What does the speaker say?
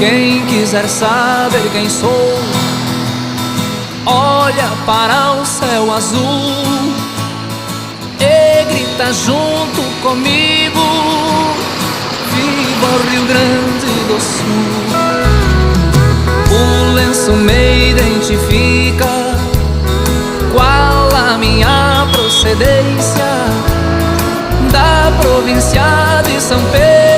Quem quiser saber quem sou, olha para o céu azul e grita junto comigo: viva o Rio Grande do Sul! O lenço me identifica, qual a minha procedência, da província de São Pedro.